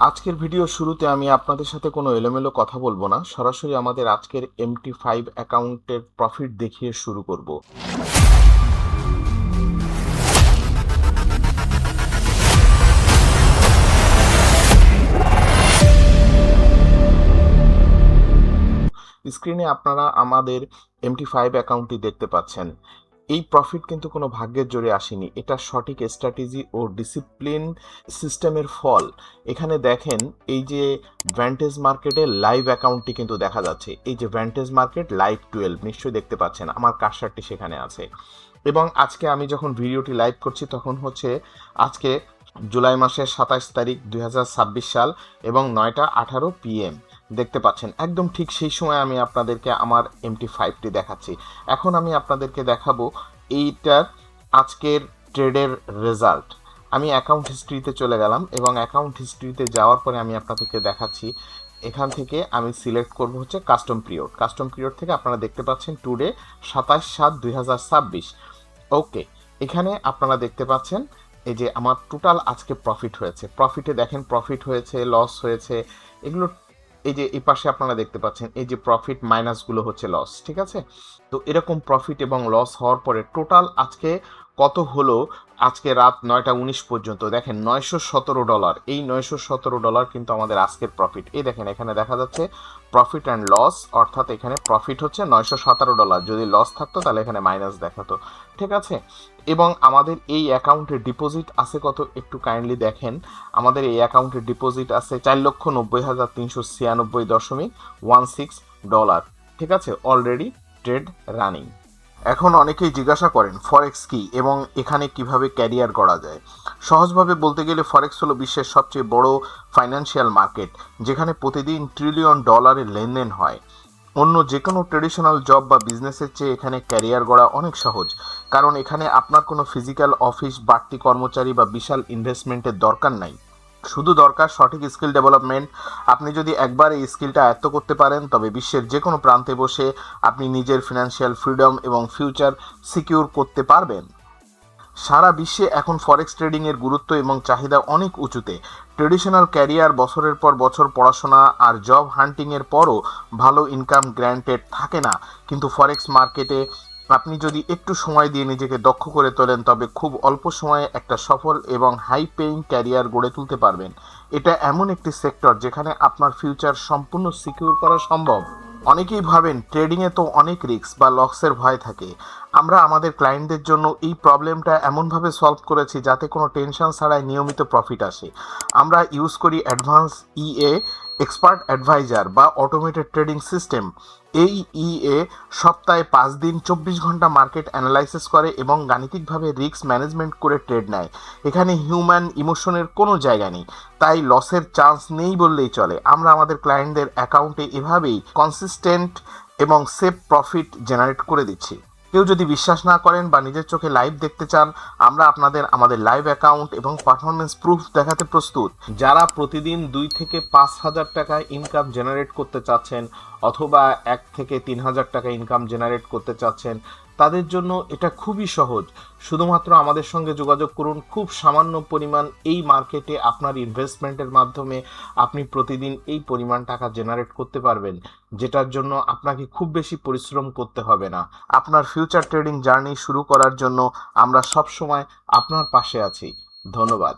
আজকের ভিডিও শুরুতে আমি আপনাদের সাথে কোনো এলোমেলো কথা বলবো না, সরাসরি আমাদের আজকের MT5 অ্যাকাউন্টের প্রফিট দেখিয়ে শুরু করব। স্ক্রিনে আপনারা আমাদের MT5 অ্যাকাউন্টটি দেখতে পাচ্ছেন। এই প্রফিট কিন্তু কোনো ভাগ্যের জোরে আসেনি, এটা সঠিক স্ট্র্যাটেজি ও ডিসিপ্লিন সিস্টেমের ফল। এখানে দেখেন, এই যে ভ্যান্টেজ মার্কেটের লাইভ অ্যাকাউন্টটি কিন্তু দেখা যাচ্ছে। এই যে ভ্যান্টেজ মার্কেট লাইভ 12 নিশ্চয়ই দেখতে পাচ্ছেন, আমার কার্সারটি সেখানে আছে। এবং আজকে আমি যখন ভিডিওটি লাইভ করছি তখন হচ্ছে আজকে জুলাই মাসের 27 তারিখ 2026 সাল এবং 9:18 PM দেখতে পাচ্ছেন। একদম ঠিক সেই সময় আমি আপনাদেরকে আমার MT5টি দেখাচ্ছি। এখন আমি আপনাদেরকে দেখাবো এইটার আজকের ট্রেডের রেজাল্ট। আমি অ্যাকাউন্ট হিস্ট্রিতে চলে গেলাম এবং অ্যাকাউন্ট হিস্ট্রিতে যাওয়ার পরে আমি আপনাদেরকে দেখাচ্ছি। এখান থেকে আমি সিলেক্ট করব হচ্ছে কাস্টম পিরিয়ড। কাস্টম পিরিয়ড থেকে আপনারা দেখতে পাচ্ছেন টুডে 27/7/2026। ওকে, এখানে আপনারা দেখতে পাচ্ছেন এই যে আমার টোটাল আজকে প্রফিট হয়েছে। প্রফিটে দেখেন প্রফিট হয়েছে, লস হয়েছে, এগুলো এই যে এই পাশে আপনারা দেখতে পাচ্ছেন এই যে প্রফিট মাইনাসগুলো হচ্ছে লস। ঠিক আছে, তো এরকম প্রফিট এবং লস হওয়ার পরে টোটাল আজকে কত হলো, আজকে রাত 9:19 পর্যন্ত দেখেন $917। এই $917 কিন্তু আমাদের আজকের প্রফিট। এই দেখেন এখানে দেখা যাচ্ছে প্রফিট অ্যান্ড লস, অর্থাৎ এখানে প্রফিট হচ্ছে $917, যদি লস থাকতো তাহলে এখানে মাইনাস দেখাতো। ঠিক আছে, এবং আমাদের এই অ্যাকাউন্টে ডিপোজিট আছে কত একটু কাইন্ডলি দেখেন। আমাদের এই অ্যাকাউন্টে ডিপোজিট আছে $4,90,396.16। ঠিক আছে, অলরেডি ট্রেড রানিং। এখন অনেকেই জিজ্ঞাসা করেন ফরেক্স কি এবং এখানে কিভাবে ক্যারিয়ার গড়া যায়। সহজভাবে বলতে গেলে ফরেক্স হলো বিশ্বের সবচেয়ে বড় ফাইন্যান্সিয়াল মার্কেট, যেখানে প্রতিদিন $1 ট্রিলিয়ন লেনদেন হয়। অন্য যে কোনো ট্রেডিশনাল জব বা বিজনেসের চেয়ে এখানে ক্যারিয়ার গড়া অনেক সহজ, কারণ এখানে আপনার কোনো ফিজিক্যাল অফিস, বাড়তি কর্মচারী বা বিশাল ইনভেস্টমেন্টের দরকার নাই। শুধু দরকার সঠিক স্কিল ডেভেলপমেন্ট। আপনি যদি একবার এই স্কিলটা আয়ত্ত করতে পারেন তবে বিশ্বের যে কোনো প্রান্তে বসে আপনি নিজের ফিনান্সিয়াল ফ্রিডম এবং ফিউচার সিকিউর করতে পারবেন। সারা বিশ্বে এখন ফরেক্স ট্রেডিংয়ের গুরুত্ব এবং চাহিদা অনেক উঁচুতে। ট্রেডিশনাল ক্যারিয়ার বছরের পর বছর পড়াশোনা আর জব হান্টিংয়ের পরও ভালো ইনকাম গ্র্যান্টেড থাকে না, কিন্তু ফরেক্স মার্কেটে আপনি যদি একটু সময় দিয়ে নিজেকে দক্ষ করে তোলেন তবে খুব অল্প সময়ে একটা সফল এবং হাই পেইং ক্যারিয়ার গড়ে তুলতে পারবেন। এটা এমন একটি সেক্টর যেখানে আপনার ফিউচার সম্পূর্ণ সিকিউর করা সম্ভব। অনেকেই ভাবেন ট্রেডিংয়ে তো অনেক রিস্ক বা লসের ভয় থাকে। আমরা আমাদের ক্লায়েন্টদের জন্য এই প্রবলেমটা এমনভাবে সলভ করেছি যাতে কোনো টেনশন ছাড়াই নিয়মিত প্রফিট আসে। আমরা ইউজ করি অ্যাডভান্স ইএ এক্সপার্ট অ্যাডভাইজার বা অটোমেটেড ট্রেডিং সিস্টেম। এই ইএ সপ্তাহে 5 দিন 24 ঘন্টা মার্কেট অ্যানালাইসিস করে এবং গাণিতিকভাবে রিস্ক ম্যানেজমেন্ট করে ট্রেড নেয়। এখানে হিউম্যান ইমোশনের কোনো জায়গা নেই, তাই লসের চান্স নেই বললেই চলে। আমরা আমাদের ক্লায়েন্টদের অ্যাকাউন্টে এভাবেই কনসিস্টেন্ট এবং সেফ প্রফিট জেনারেট করে দিচ্ছি। কেউ যদি বিশ্বাস না করেন বা নিজের চোখে লাইভ দেখতে চান, আমরা আপনাদের আমাদের লাইভ অ্যাকাউন্ট এবং পারফরমেন্স প্রুফ দেখাতে প্রস্তুত। যারা প্রতিদিন 2 থেকে 5,000 টাকা ইনকাম জেনারেট করতে চাচ্ছেন অথবা 1 থেকে 3,000 টাকা ইনকাম জেনারেট করতে চাচ্ছেন, তাদের জন্য এটা খুবই সহজ। শুধুমাত্র আমাদের সঙ্গে যোগাযোগ করুন। খুব সামান্য পরিমাণ এই মার্কেটে আপনার ইনভেস্টমেন্টের মাধ্যমে আপনি প্রতিদিন এই পরিমাণ টাকা জেনারেট করতে পারবেন, যেটার জন্য আপনাকে খুব বেশি পরিশ্রম করতে হবে না। আপনার ফিউচার ট্রেডিং জার্নি শুরু করার জন্য আমরা সব সময় আপনার পাশে আছি। ধন্যবাদ।